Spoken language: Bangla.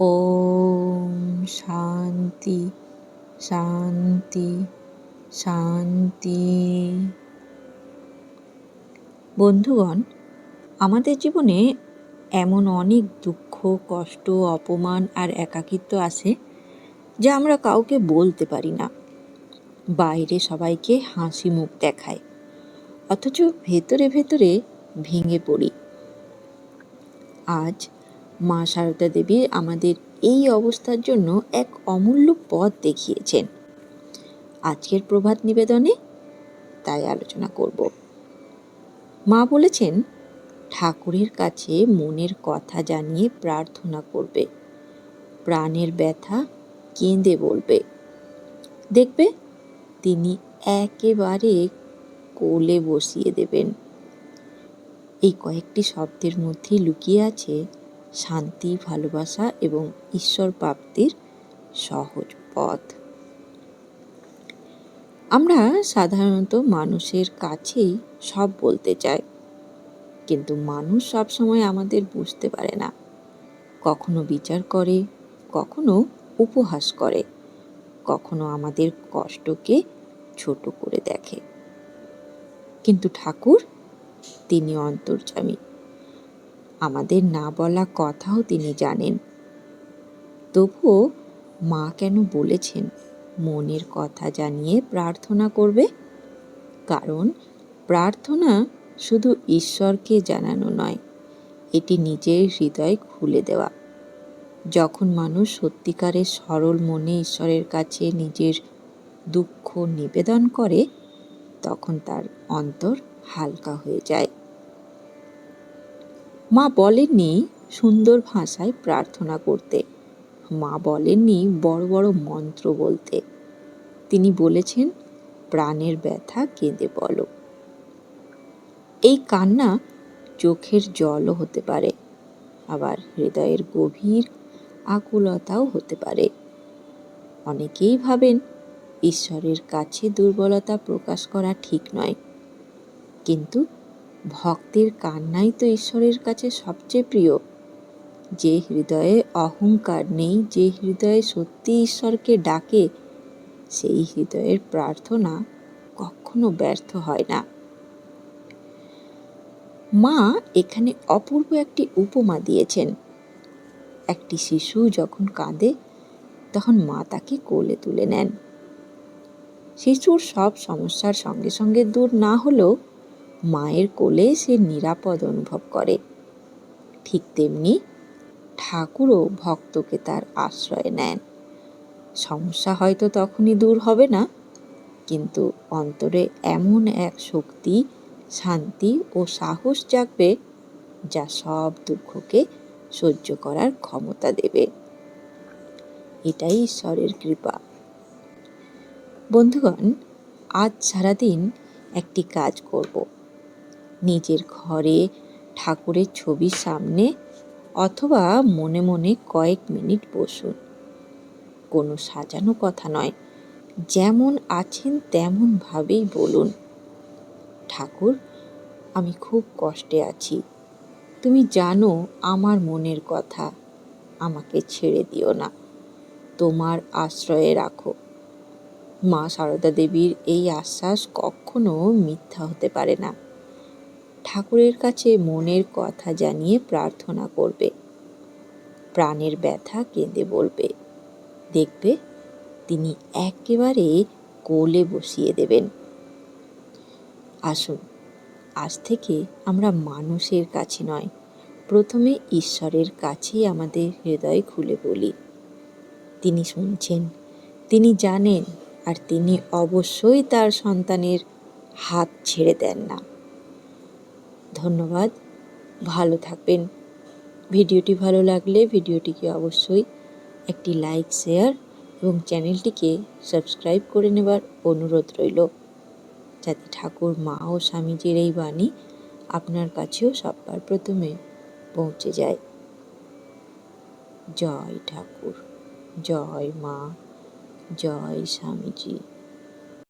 ওম শান্তি শান্তি শান্তি। বন্ধুগণ, আমাদের জীবনে এমন অনেক দুঃখ, কষ্ট, অপমান আর একাকিত্ব আসে যা আমরা কাউকে বলতে পারি না। বাইরে সবাইকে হাসি মুখ দেখায়, অথচ ভেতরে ভেতরে ভেঙে পড়ি। আজ মা সারদা দেবী আমাদের এই অবস্থার জন্য এক অমূল্য পথ দেখিয়েছেন। আজকের প্রভাত নিবেদনে তাই আলোচনা করব। মা বলেছেন, ঠাকুরের কাছে মনের কথা জানিয়ে প্রার্থনা করবে, প্রাণের ব্যথা কেঁদে বলবে, দেখবে তিনি একেবারে কোলে বসিয়ে দেবেন। এই কয়েকটি শব্দের মধ্যে লুকিয়ে আছে শান্তি, ভালোবাসা এবং ঈশ্বর প্রাপ্তির সহজ পথ। আমরা সাধারণত মানুষের কাছেই সব বলতে চাই, কিন্তু মানুষ সবসময় আমাদের বুঝতে পারে না। কখনো বিচার করে, কখনো উপহাস করে, কখনো আমাদের কষ্টকে ছোট করে দেখে। কিন্তু ঠাকুর, তিনি অন্তর্যামী, আমাদের না বলা কথাও তিনি জানেন। তবুও মা কেন বলেছেন মনের কথা জানিয়ে প্রার্থনা করবে? কারণ প্রার্থনা শুধু ঈশ্বরকে জানানো নয়, এটি নিজের হৃদয় খুলে দেওয়া। যখন মানুষ সত্যিকারের সরল মনে ঈশ্বরের কাছে নিজের দুঃখ নিবেদন করে, তখন তার অন্তর হালকা হয়ে যায়। মা বলেননি সুন্দর ভাষায় প্রার্থনা করতে, মা বলেননি বড় বড় মন্ত্র বলতে। তিনি বলেছেন, প্রাণের ব্যথা কেঁদে বলো। এই কান্না চোখের জলও হতে পারে, আবার হৃদয়ের গভীর আকুলতাও হতে পারে। অনেকেই ভাবেন ঈশ্বরের কাছে দুর্বলতা প্রকাশ করা ঠিক নয়, কিন্তু ভক্তের কান্নাই তো ঈশ্বরের কাছে সবচেয়ে প্রিয়। যে হৃদয়ে অহংকার নেই, যে হৃদয়ে সত্যি ঈশ্বরকে ডাকে, সেই হৃদয়ের প্রার্থনা কখনো ব্যর্থ হয় না। মা এখানে অপূর্ব একটি উপমা দিয়েছেন। একটি শিশু যখন কাঁদে, তখন মা তাকে কোলে তুলে নেন। শিশুর সব সমস্যার সঙ্গে সঙ্গে দূর না হলেও মায়ের কোলে সে নিরাপদ অনুভব করে। ঠিক তেমনি ঠাকুরও ভক্তকে তার আশ্রয়ে নেন। সমস্যা হয়তো তখনই দূর হবে না, কিন্তু অন্তরে এমন এক শক্তি, শান্তি ও সাহস জাগবে যা সব দুঃখকে সহ্য করার ক্ষমতা দেবে। এটাই ঈশ্বরের কৃপা। বন্ধুগণ, আজ সারাদিন একটি কাজ করব। নিজের ঘরে ঠাকুরের ছবির সামনে অথবা মনে মনে কয়েক মিনিট বসুন। কোনো সাজানো কথা নয়, যেমন আছেন তেমন ভাবেই বলুন, ঠাকুর, আমি খুব কষ্টে আছি, তুমি জানো আমার মনের কথা, আমাকে ছেড়ে দিও না, তোমার আশ্রয়ে রাখো। মা সারদা দেবীর এই আশ্বাস কখনো মিথ্যা হতে পারে না। ঠাকুরের কাছে মনের কথা জানিয়ে প্রার্থনা করবে, প্রাণের ব্যথা কেঁদে বলবে, দেখবে তিনি একেবারে কোলে বসিয়ে দেবেন। আসুন, আজ থেকে আমরা মানুষের কাছে নয়, প্রথমে ঈশ্বরের কাছেই আমাদের হৃদয় খুলে বলি। তিনি শুনছেন, তিনি জানেন, আর তিনি অবশ্যই তার সন্তানের হাত ছেড়ে দেন না। ধন্যবাদ, ভালো থাকবেন। ভিডিওটি ভালো লাগলে ভিডিওটিকে অবশ্যই একটি লাইক, শেয়ার এবং চ্যানেলটিকে সাবস্ক্রাইব করে নেবার অনুরোধ রইল, যাতে ঠাকুর, মা ও স্বামীজির এই বাণী আপনার কাছেও সবার প্রথমে পৌঁছে যায়। জয় ঠাকুর, জয় মা, জয় স্বামীজি।